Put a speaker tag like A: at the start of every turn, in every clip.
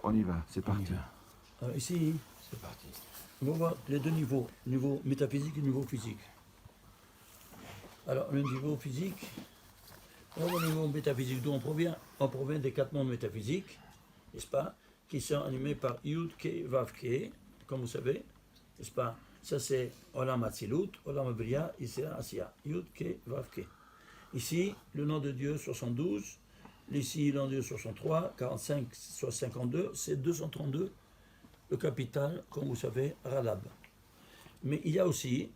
A: On y va, c'est parti.
B: Alors ici,
A: C'est parti.
B: on va voir les deux niveaux, niveau métaphysique et niveau physique. Alors le niveau physique, on va au niveau métaphysique, d'où on provient? On provient des quatre mondes métaphysiques, n'est-ce pas, qui sont animés par Yud, Ke, Vav, Ke, comme vous savez, n'est-ce pas? Ça c'est Olam Atzilut, Olam Bria, ici Asiya, Yud, Ke, Vav, Ke. Ici, le nom de Dieu 72, ici le nom de Dieu 63, 45, soit 52, c'est 232, le capital, comme vous savez, Radab. Mais il y a aussi,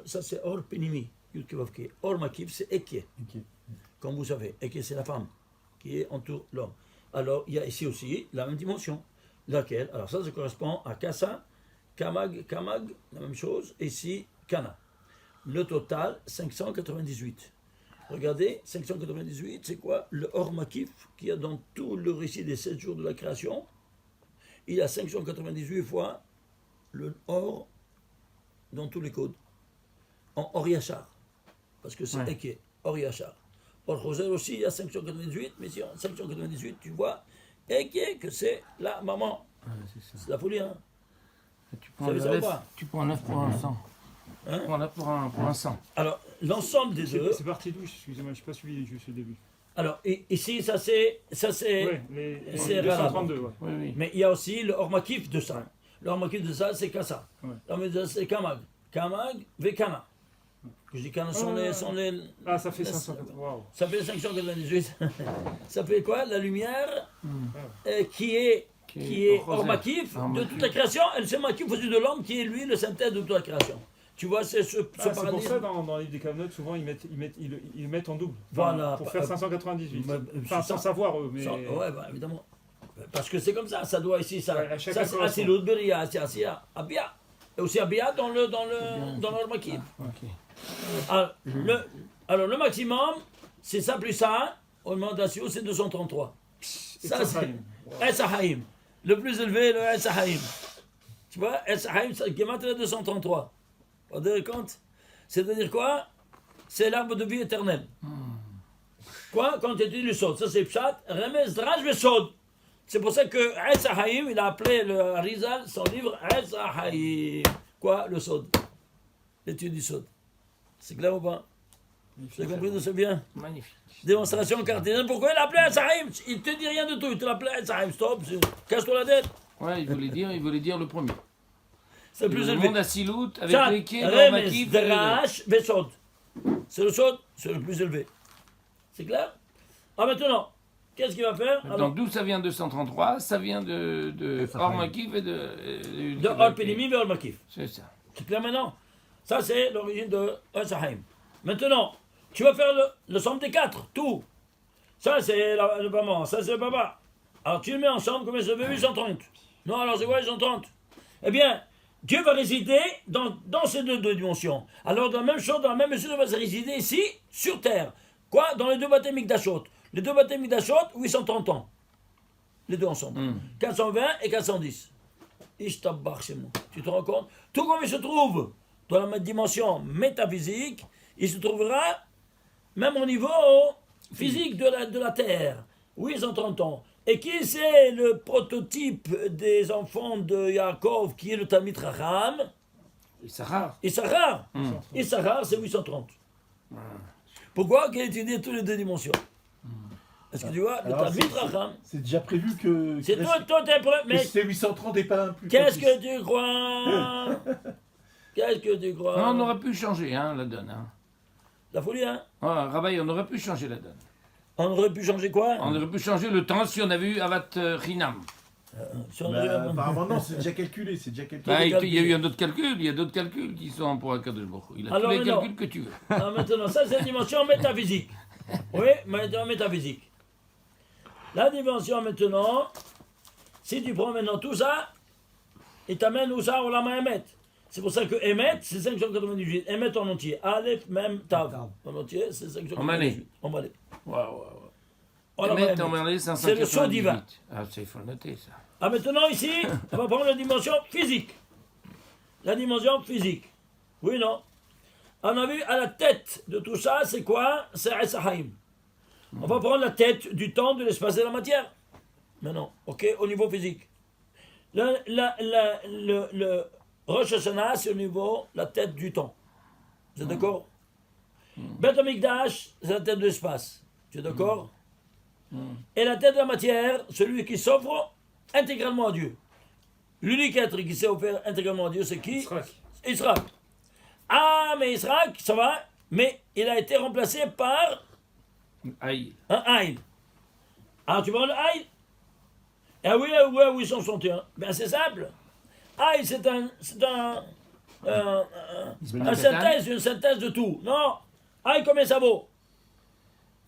B: ça c'est Or Penimi, Yud, Ke, Vav, Ke. Or Makif, c'est Eke, comme vous savez. Eke, c'est la femme qui entoure l'homme. Alors, il y a ici aussi la même dimension. Laquelle? Alors ça correspond à Kassa, Kamag, la même chose, et ici, Kana. Le total, 598. Regardez, 598, c'est quoi? Le Or Makif, qu'il y a dans tout le récit des 7 jours de la création. Il y a 598 fois le Or dans tous les codes. En Or Yachar. Parce que c'est Eke, Or Yachar. Or Choser aussi, il y a 598, mais si en 598, tu vois, Eke, que c'est la maman. C'est la folie, hein?
C: Tu prends 9 pour un 100.
B: Hein?
C: Tu prends 9 pour un 100.
B: Alors, l'ensemble des deux.
D: C'est parti d'où? Excusez-moi, je n'ai pas suivi juste le début.
B: Alors, ici, ça c'est
D: Ouais,
B: c'est
D: 232, ouais.
C: Oui, oui.
B: mais il y a aussi le Or Makif de ça.
D: Ouais.
B: Le Or Makif de ça, c'est Kassa.
D: Ouais.
B: Le Or Makif de ça, c'est Kamag. Kamag, Vekana. Que je dis Kana sont les.
D: Ah, ça fait 580. Waouh.
B: Ça fait 598. Ça fait quoi? La lumière qui est Or Makif de toute la création, et le Sem Makif au-dessus de l'homme qui est lui le synthèse de toute la création. Tu vois, c'est ce
D: C'est pour
B: paradigme.
D: ça, dans les livres des Kavnot, souvent, ils le mettent en double.
B: Voilà.
D: Pour faire 598.
B: Mais,
D: Enfin, sans savoir, eux, mais...
B: Ouais, bah, évidemment. Parce que c'est comme ça, ça doit ici, ça.
D: Ouais, à chaque
B: Ça, c'est
D: correspond.
B: Asilut, Beria, c'est Asiya, Abia. Et aussi Abia dans l'Or Makif.
C: Ok.
B: Alors, le maximum, c'est ça plus ça, au moment d'Asio, c'est 233. Ça, c'est Esahaim. Le plus élevé, le Esahaim. Tu vois, Esahaim, c'est Gematria 233. Vous vous rendez compte? C'est-à-dire quoi? C'est l'arbre de vie éternelle. Quoi? Quand tu étudies le Sod, ça c'est Pshat, Remez, Draj, Vesod. C'est pour ça que Esahaim, il a appelé le Harizal, son livre Esahaim. Quoi? Le Sod. L'étude du Sod. C'est clair ou pas? Vous avez compris d'où ça vient?
C: Magnifique.
B: Démonstration cartésienne. Pourquoi il a appelé Esahaim? Il te dit rien de tout. Il te l'a appelé Esahaim. Stop. Casse-toi la tête.
C: Ouais, il voulait dire le premier.
B: C'est le plus
C: Le
B: élevé.
C: monde Asilut avec
B: Chat,
C: Eke, Or
B: Remes,
C: Makif.
B: Drash, Vesod. C'est le Sod, c'est le plus élevé. C'est clair? Ah, maintenant, qu'est-ce qu'il va faire? Alors,
C: Donc d'où ça vient 233? Ça vient de Or Makif et de
B: de Or Penimi vers Or Makif.
C: C'est ça.
B: C'est clair maintenant? Ça, c'est l'origine de Esahaim. Maintenant, tu vas faire le somme des quatre, tout. Ça, c'est le maman, ça, c'est le papa. Alors, tu le mets ensemble, combien ça fait? 830. Non, alors c'est quoi 830? Eh bien, Dieu va résider dans ces deux dimensions. Alors, dans la même chose, dans la même mesure, il va se résider ici, sur terre. Quoi? Dans les deux baptêmes Mikdashot. Les deux baptêmes Mikdashot, 830 ans. Les deux ensemble. 420 et 410. Ishtabach, c'est moi. Tu te rends compte? Tout comme il se trouve dans la dimension métaphysique, il se trouvera même au niveau physique de la terre. 830 ans. Et qui c'est le prototype des enfants de Yaakov qui est le Talmid Chacham?
C: Issachar.
B: Issachar. Issachar, c'est 830. Pourquoi? Qu'il a étudié toutes les deux dimensions. Est-ce que tu vois, le Talmid Chacham,
E: C'est déjà prévu que.
B: c'est toi tes problèmes.
E: Que
B: Mais
E: c'est 830 et pas un plus.
B: qu'est-ce que tu crois? Qu'est-ce que tu crois?
C: Non, on aurait pu changer la donne. Hein.
B: La folie, hein?
C: Ouais, Rabbi, on aurait pu changer la donne.
B: On aurait pu changer quoi?
C: On aurait pu changer le temps si on avait eu Avat Chinam.
B: Si on avait-
E: Apparemment, non, c'est déjà calculé. C'est déjà calculé.
C: Bah,
B: calculs.
C: il y a eu un autre calcul, il y a d'autres calculs qui sont pour Akadosh Baruch Hu. Il a
B: Alors,
C: tous les
B: non.
C: calculs que tu veux.
B: Ah, maintenant, ça c'est la dimension métaphysique. Oui, métaphysique. La dimension maintenant, si tu prends maintenant tout ça, il t'amène où ça? Au lama Emet. C'est pour ça que Emet, c'est 598. Emet en entier. Aleph, même, Tav. En entier, c'est 598.
C: En malais.
B: En malais.
C: Waouh.
B: En lama
C: Emet en
B: Emet.
C: Merlé,
B: C'est le saut divin.
C: 598. Ah, ça, il faut le noter, ça.
B: Ah, maintenant, ici, on va prendre la dimension physique. La dimension physique. Oui, non? On a vu à la tête de tout ça, c'est quoi? C'est Esahaim. On va prendre la tête du temps, de l'espace et de la matière. Maintenant, ok, au niveau physique. Le Rosh Hashanah, c'est au niveau la tête du temps. Vous êtes d'accord? Beth Amikdash, c'est la tête de l'espace. Tu es d'accord? Et la tête de la matière, celui qui s'offre intégralement à Dieu. L'unique être qui s'est offert intégralement à Dieu, c'est qui? Israël. Ah, mais Israël, ça va, mais il a été remplacé par
C: Aïe.
B: un Aïl. Alors tu vois le Aïl? Ah oui, 861. Ben c'est simple. Aïl, c'est une synthèse de tout. Non. Aïl, combien ça vaut?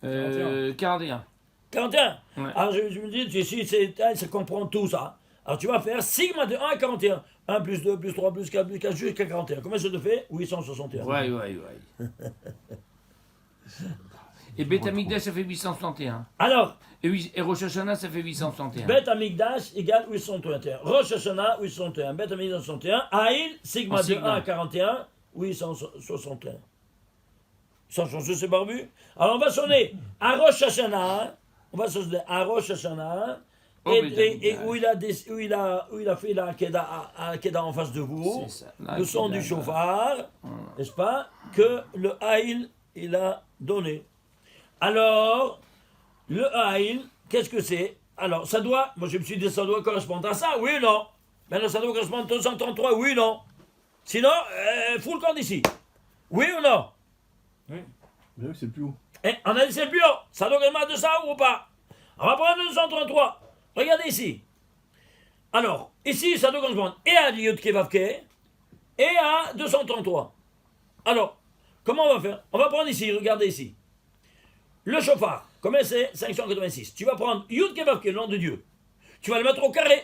C: 41.
B: 41.
C: Ouais.
B: Alors je me dis, ici, ça comprend tout ça. Alors tu vas faire sigma de 1 à 41. 1 plus 2 plus 3 plus 4 plus 4 jusqu'à 41. Combien ça te fait? 861.
C: Ouais. Et Beth Amikdash, ça fait 861.
B: Alors,
C: Et Rosh Hashanah, ça fait 861.
B: Beth Amikdash égale 861. Rosh Hashanah, 861. Beth Amikdash, 61. Aïl, sigma
C: En
B: de
C: sigma.
B: 1 à 41, 861. Sans changer, c'est barbu. Alors on va sonner à Rosh Hashanah. On va sonner à Rosh Hashanah.
C: Oh,
B: Et où il a fait la Keda en face de vous,
C: C'est ça. Là,
B: le son
C: Keda,
B: du
C: là.
B: chauffard, n'est-ce pas, que le Haïl, il a donné. Alors, le Haïl, qu'est-ce que c'est? Alors, ça doit, moi je me suis dit, ça doit correspondre à ça, oui ou non? Maintenant, ça doit correspondre à 233, oui ou non? Sinon, fous le camp d'ici. Oui ou non?
E: Mais oui, c'est plus haut.
B: On a dit c'est le plus haut. Ça doit correspondre à 200 ou pas? On va prendre 233. Regardez ici. Alors, ici, ça doit correspondre et à Yud Kevavke et à 233. Alors, comment on va faire? On va prendre ici, regardez ici. Le chauffard, combien c'est? 586. Tu vas prendre Yud Kevavke, le nom de Dieu. Tu vas le mettre au carré.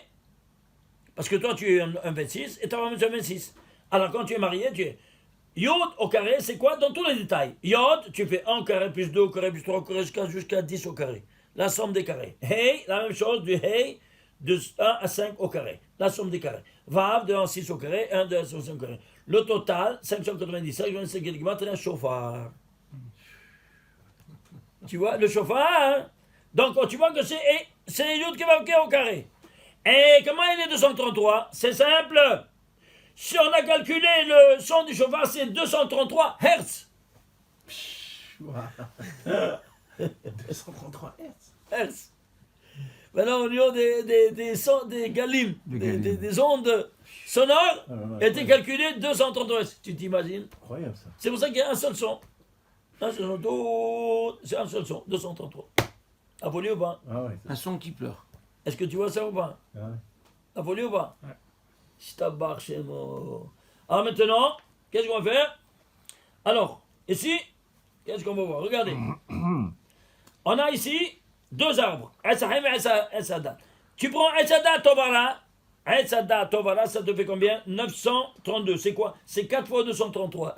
B: Parce que toi, tu es un 26 et tu vas mettre un 26. Alors, quand tu es marié, tu es Yod au carré, c'est quoi? Dans tous les détails. Yod, tu fais 1 au carré, plus 2 au carré, plus 3 au carré, jusqu'à 10 au carré. La somme des carrés. Hey, la même chose, du hey, de 1 à 5 au carré. La somme des carrés. Vav, de 1 à 6 au carré, 1, 2 à 6 au carré. Le total, 597, 25 km, un chauffard. Tu vois, le chauffard, hein? Donc, tu vois que c'est Yod qui va au carré. Et comment il est 233? C'est simple. Si on a calculé le son du chauffard, c'est 233 Hertz.
E: 233 Hz.
B: Hertz. Maintenant, au niveau des galim, des ondes sonores, étaient calculées 233 Hertz. Tu t'imagines?
E: Incroyable ça.
B: C'est pour ça qu'il y a un seul son. Un seul son, c'est un seul son, 233. A volé ou pas?
E: Ah ouais.
C: Un son qui pleure.
B: Est-ce que tu vois ça ou pas?
E: Ah ouais.
B: A volé ou pas?
D: Ouais.
B: Shtabar Shemo. Alors maintenant, qu'est-ce qu'on va faire? Alors, ici, qu'est-ce qu'on va voir? Regardez. On a ici 2 arbres. Esahim et Esada. Tu prends Esada Tovara. Esada Tovara, ça te fait combien? 932. C'est quoi? C'est 4 fois 233.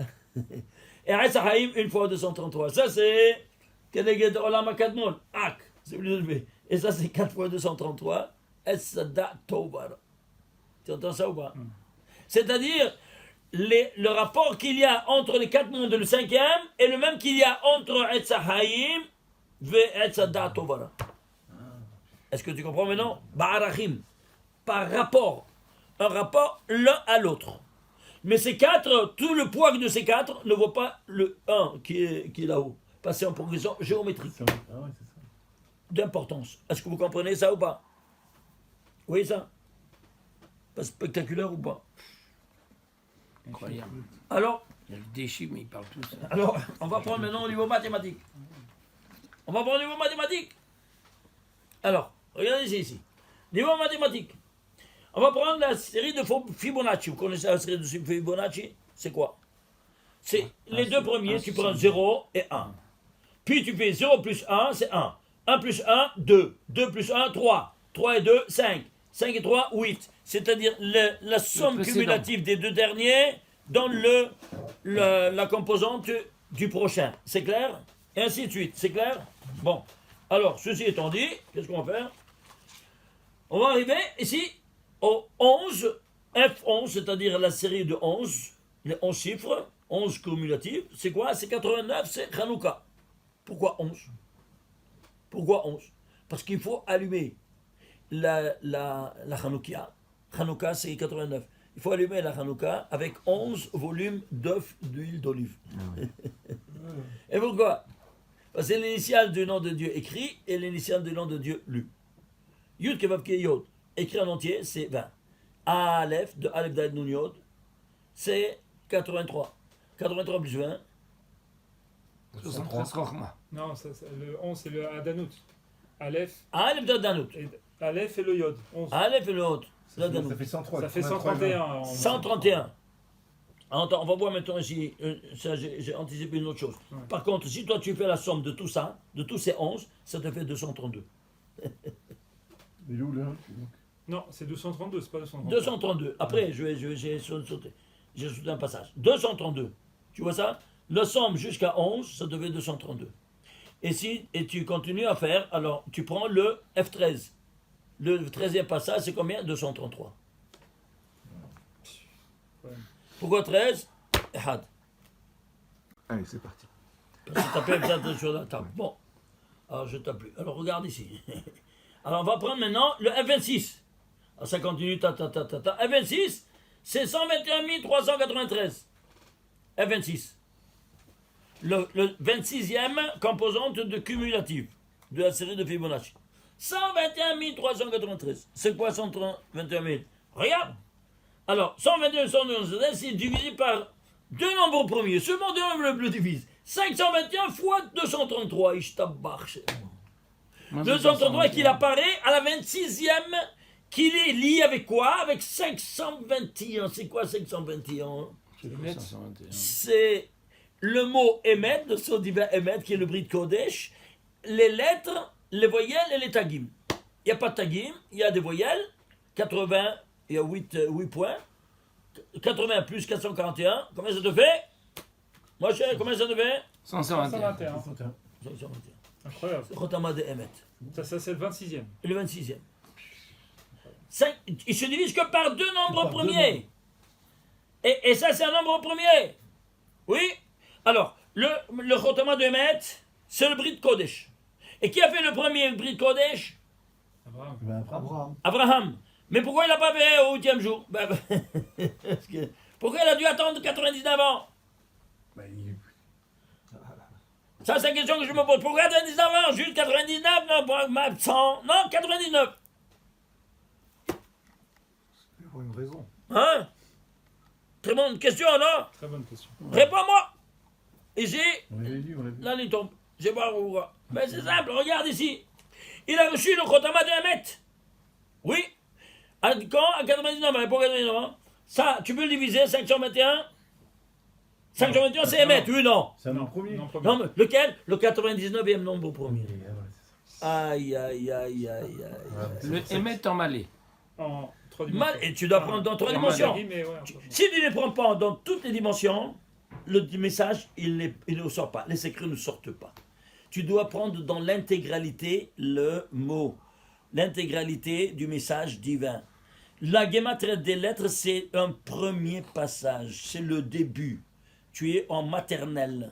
B: Et Esahim, 1 fois 233. Ça, c'est Keneged Olam Akadmon. Ak. C'est plus élevé. Et ça, c'est 4 fois 233. Esada Tovara. Tu entends ça ou pas? C'est-à-dire, le rapport qu'il y a entre les 4 mondes, le 5e, est le même qu'il y a entre Etzahaim et Etzadat Tovara. Est-ce que tu comprends maintenant? Ba'arachim. Par rapport. Un rapport l'un à l'autre. Mais ces 4, tout le poids de ces 4 ne vaut pas le 1 qui est là-haut. Passer en progression géométrique.
E: Ah ouais, c'est ça.
B: D'importance. Est-ce que vous comprenez ça ou pas? Oui, ça? Pas spectaculaire ou pas?
C: Incroyable.
B: Alors,
C: Il y a le déchet, mais il parle tout ça.
B: Alors, on va prendre maintenant au niveau mathématique. On va prendre au niveau mathématique. Alors, regardez ici. Niveau mathématique. On va prendre la série de Fibonacci. Vous connaissez la série de Fibonacci? C'est quoi? C'est les deux premiers, tu prends 0 et 1. Puis tu fais 0 plus 1, c'est 1. 1 plus 1, 2. 2 plus 1, 3. 3 et 2, 5. 5 et 3, 8. C'est-à-dire la somme
C: précédent.
B: cumulative des deux derniers donne la composante du prochain. C'est clair? Et ainsi de suite. C'est clair? Bon. Alors, ceci étant dit, qu'est-ce qu'on va faire? On va arriver ici au 11, F11, c'est-à-dire la série de 11, les 11 chiffres, 11 cumulatifs. C'est quoi? C'est 89, c'est Hanouka. Pourquoi 11? Pourquoi 11? Parce qu'il faut allumer. la Hanouka. Hanouka, c'est 89. Il faut allumer la Hanouka avec 11 volumes d'œufs d'huile d'olive. Et pourquoi? Parce que c'est l'initiale du nom de Dieu écrit et l'initiale du nom de Dieu lu. Yud Kevav Ke Yod, écrit en entier, c'est 20. Aleph, de Aleph Dalet Nun Yod, c'est 83. 83 plus 20,
C: 73 Chokhmah.
D: Non, le 11, c'est le Adanout. Aleph,
B: Aleph Dalet Danut.
D: Aleph et le Yod. 11.
B: Aleph et le Hot.
E: Ça fait 103.
D: Ça fait 131.
B: 131. Attends, on va voir maintenant ici, ça, j'ai anticipé une autre chose.
D: Ouais.
B: Par contre, si toi tu fais la somme de tout ça, de tous ces 11, ça te fait 232.
E: Il est où là?
D: Non, c'est 232, c'est pas 232.
B: 232. Après, j'ai sauté. J'ai sauté un passage. 232. Tu vois ça? La somme jusqu'à 11, ça devait 232. Et tu continues à faire, alors tu prends le F13. Le 13e passage, c'est combien? 233.
D: Ouais.
B: Pourquoi 13? Had.
E: Allez, c'est parti.
B: Parce que t'appelles peut-être sur la table. Bon. Alors je tape plus. Alors regarde ici. Alors on va prendre maintenant le F26. Alors ça continue, F26, c'est 121 393. F26. Le 26e composante de cumulative de la série de Fibonacci. 121 393. C'est quoi 121 000? Regarde. Alors, 121 193, c'est divisé par deux nombres premiers. Seulement deux nombres le divisent. 521 fois 233. Ishtabach. 233 qu'il apparaît à la 26e, qu'il est lié avec quoi? Avec 521. C'est quoi 521? C'est le mot Emet, de son divin Emet, qui est le Brit Kodesh, les lettres, les voyelles et les tagim. Il n'y a pas de tagim, il y a des voyelles, 80, il y a 8 points, 80 plus 441, combien ça te fait? Moi, cher, combien ça te fait?
C: 121.
D: 121.
B: 521.
D: Incroyable.
B: Rotama de Emet.
D: Ça c'est le 26e.
B: Et le 26e. Il se divise que par deux nombres premiers. Et ça, c'est un nombre premier. Oui. Alors, le Rotama de Emet, c'est le Brit Kodesh. Et qui a fait le premier Brit Kodesh?
D: Abraham.
B: Abraham. Mais pourquoi il n'a pas fait au 8e jour? Pourquoi il a dû attendre 99 ans? Ça, c'est la question que je me pose. Pourquoi 99 ans? Juste 99? Non, 100? Non, 99.
A: Il faut une raison.
B: Hein? Très bonne question, non?
D: Très bonne question.
B: Réponds-moi. Ici,
E: On l'avait dit, on l'a vu.
B: là, il tombe. Je sais pas pourquoi. Mais c'est simple, regarde ici. Il a reçu le Khotama de Emet. Oui. Quand? À 99 ans. Pour 99 ans. Ça, tu peux le diviser, 521. 521, c'est Emet, oui, non?
E: C'est un nom premier.
D: Non, premier.
B: Non, mais lequel? Le 99e nombre premier.
E: Ah ouais, c'est ça.
B: Aïe, aïe, aïe, aïe, aïe.
C: Le Emet en malais.
D: En 3 dimensions.
B: Et tu dois prendre dans 3
C: en
B: dimensions.
D: Mais ouais,
B: Si tu ne les prends pas dans toutes les dimensions, le message, il ne sort pas. Les secrets ne sortent pas. Tu dois prendre dans l'intégralité le mot, l'intégralité du message divin. La gematria des lettres, c'est un premier passage, c'est le début. Tu es en maternelle.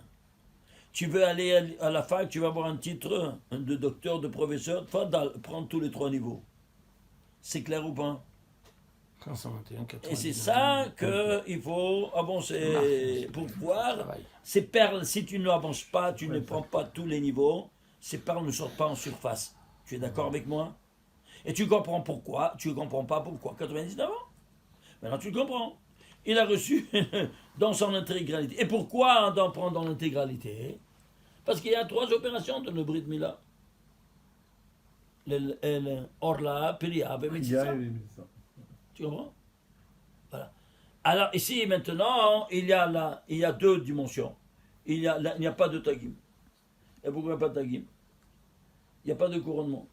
B: Tu veux aller à la fac, tu vas avoir un titre de docteur, de professeur, Fadal, prendre tous les 3 niveaux. C'est clair ou pas?
C: 121, 99.
B: Et c'est ça qu'il faut avancer pour pouvoir. Ces perles, si tu n'avances pas, tu ne prends pas tous les niveaux, ces perles ne sortent pas en surface. Tu es d'accord avec moi? Et tu comprends pourquoi? Tu ne comprends pas pourquoi? 99 ans? Maintenant tu le comprends. Il a reçu dans son intégralité. Et pourquoi on en prend dans l'intégralité? Parce qu'il y a 3 opérations dans le Brit Mila. Le Orla, Peria, Bemetissa. Tu comprends? Voilà. Alors ici maintenant, il y a 2 dimensions. Il n'y a pas de tagim. Et pourquoi il n'y a pas de tagim? Il n'y a pas de couronnement.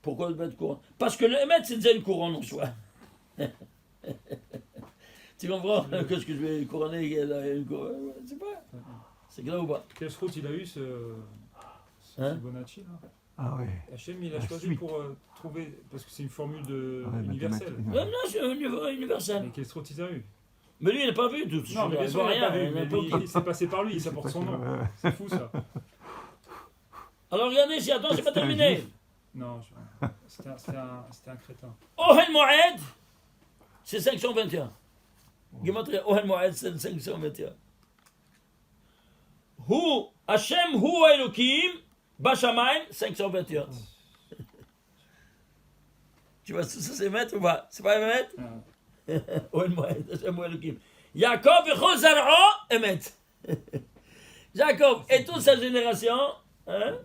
B: Pourquoi il n'y a pas de couronnement? Parce que le Emet, c'est déjà une couronne en soi. Tu comprends? Qu'est-ce que je vais couronner? Une couronne? C'est pas. C'est clair ou pas?
D: Quelle route il a eu ce
B: Hein?
D: Fibonacci là?
A: Ah oui.
D: Hachem, il a
A: La
D: choisi
A: suite.
D: pour trouver, parce que c'est une formule
A: Ouais,
D: universelle.
A: mathématique.
B: Ouais, non, c'est universel.
D: Et quelle route il a eu?
B: Mais lui, il n'a pas vu tout ça.
D: Non, mais bien sûr, il n'a pas vu, mais
B: n'importe
D: lui, c'est passé par lui, ça porte son nom. C'est fou ça.
B: Alors regardez ici, attends, c'est pas terminé.
D: Non, c'était un crétin.
B: Ohel Moed, c'est 521. Gematria Ohel Moed, c'est 521. Hu, Hashem Hu Elokim, Bashamayim, 521. Tu vois, ça c'est Emet ou pas? C'est pas Emet? Ohel Moed, Hashem Hu Elokim. Yaakov et Zar'o, Emet. Jacob et toute sa génération, hein?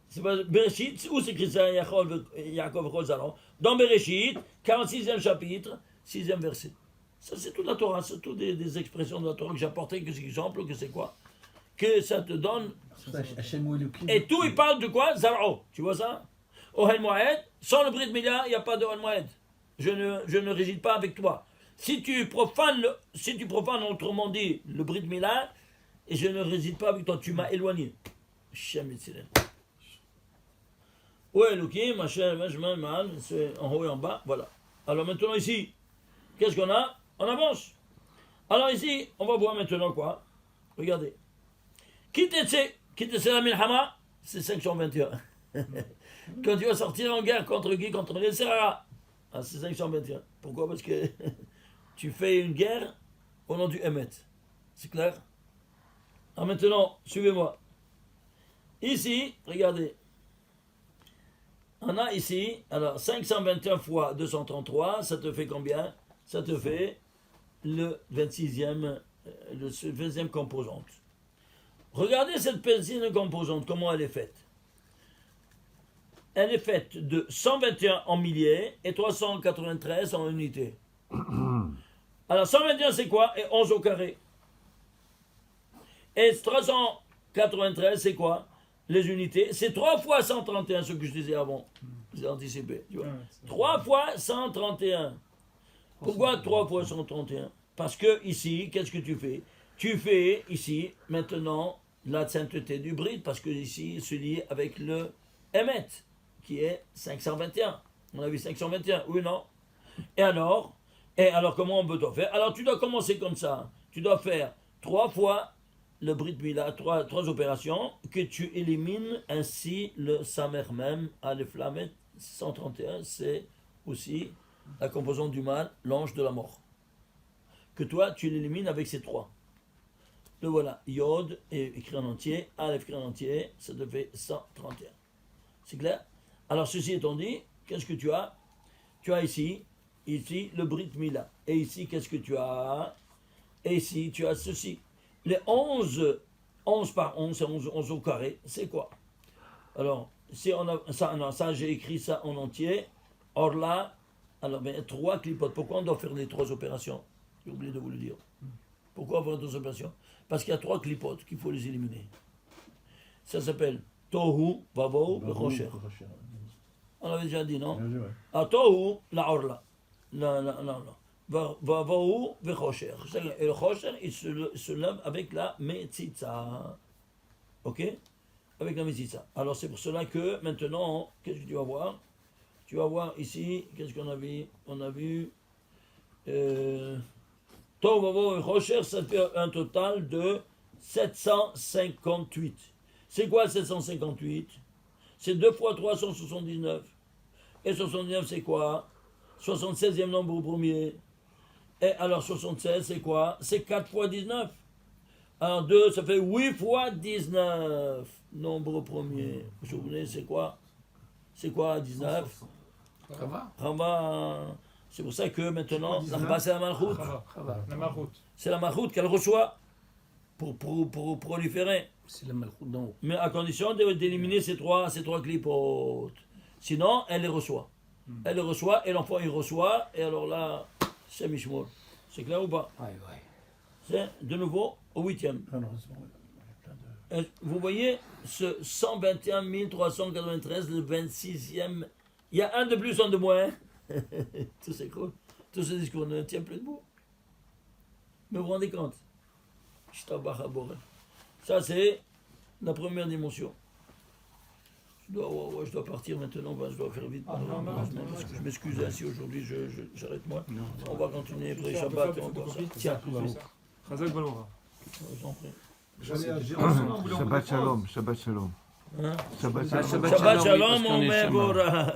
B: C'est pas Bereshit, où c'est écrit ça, Yaakov et Zar'o? Dans Bereshit, 46e chapitre, 6e verset. Ça c'est toute la Torah, c'est toutes des expressions de la Torah que j'ai apportées, que c'est exemple, que c'est quoi? Que ça te donne. Et tout, il parle de quoi? Zar'o. Tu vois ça? Ohel Moed, sans le Brit Mila, il n'y a pas de Ohel Moed. Je ne réside pas avec toi. Si tu profanes, autrement dit, le Brit Mila, et je ne réside pas avec toi, tu m'as éloigné. Shem Yitzhak. Ouais, Elohim, Hashem, c'est en haut et en bas, voilà. Alors maintenant ici, qu'est-ce qu'on a? On avance. Alors ici, on va voir maintenant quoi? Regardez. Quittez la Milhama, c'est 521. Quand tu vas sortir en guerre contre qui? Contre les Serra. Ah, c'est 521. Pourquoi? Parce que tu fais une guerre au nom du Emet. C'est clair? Alors maintenant, suivez-moi. Ici, regardez. On a ici, alors 521 fois 233, ça te fait combien? Ça te fait le 20e composante. Regardez cette petite composante, comment elle est faite. Elle est faite de 121 en milliers et 393 en unités. Alors 121 c'est quoi? Et 11 au carré. Et 393 c'est quoi? Les unités. C'est 3 fois 131, ce que je disais avant. J'ai anticipé. Tu vois. 3 fois 131. Pourquoi 3 fois 131? Parce que ici, qu'est-ce que tu fais? Tu fais ici, maintenant, la sainteté du Brit, parce que ici, c'est lié avec le Emet, qui est 521. On a vu 521, oui ou non? Et alors, comment on peut t'en faire? Alors, tu dois commencer comme ça. Tu dois faire 3 fois le Brit Mila, 3 opérations, que tu élimines ainsi le Samer même, Aleph Lamed 131, c'est aussi la composante du mal, l'ange de la mort. Que toi, tu l'élimines avec ces 3. Le voilà, Yod écrit en entier, Aleph écrit en entier, ça te fait 131. C'est clair? Alors, ceci étant dit, qu'est-ce que tu as? Tu as ici le Brit Mila. Et ici, qu'est-ce que tu as? Et ici, tu as ceci. Les 11 par 11, c'est 11 au carré, c'est quoi? Alors, si on a ça, j'ai écrit ça en entier. Or là, alors, ben, 3 clipotes. Pourquoi on doit faire les 3 opérations? J'ai oublié de vous le dire. Pourquoi on va faire 2 opérations? Parce qu'il y a 3 clipotes qu'il faut les éliminer. Ça s'appelle Tohu, Vavo, Rocher. On avait déjà dit, non? Ah, Tohu, la Orla. Non. Vavaou vechocher. Et le chocher, il se lève avec la metzitza. Ok? Avec la metzitza. Alors c'est pour cela que maintenant, qu'est-ce que tu vas voir? Tu vas voir ici, qu'est-ce qu'on a vu? On a vu Tov, Vavaou et Chocher, ça fait un total de 758. C'est quoi 758? C'est 2 fois 3, 179. Et 79, c'est quoi? 76e nombre au premier. Et alors 76, c'est quoi? C'est 4 fois 19. Alors 2, ça fait 8 fois 19. Nombre au premier. Vous vous souvenez, c'est quoi? C'est quoi 19? Chava. C'est pour ça que maintenant, là-bas, c'est la Malchout.
D: La Malchout.
B: C'est la Malchout qu'elle reçoit pour proliférer.
C: C'est la Malchout d'en haut.
B: Mais à condition d'éliminer ces trois clipotes. Sinon, elle les reçoit. Elle les reçoit et l'enfant il reçoit. Et alors là, c'est Mishmol. C'est clair ou pas?
C: Ouais.
B: C'est de nouveau au 8e. Vous voyez ce 121 393, le 26e. Il y a un de plus, un de moins. Tout s'écroule. Tout ce discours ne tient plus debout. Mais vous vous rendez compte? Ça, c'est la première dimension. Je dois partir maintenant, je dois faire vite. Parce que je m'excuse ainsi aujourd'hui, j'arrête moi. On va continuer après Shabbat. Tiens,
D: Chazak Balora.
A: J'allais à
E: Shabbat Shalom. Shabbat
C: Ah,
E: shalom.
C: Shabbat
B: Shabbat
C: Shalom, oui,
B: Shalom,
C: parce qu'on
B: on
C: est
B: met
C: Shama.
B: Bora.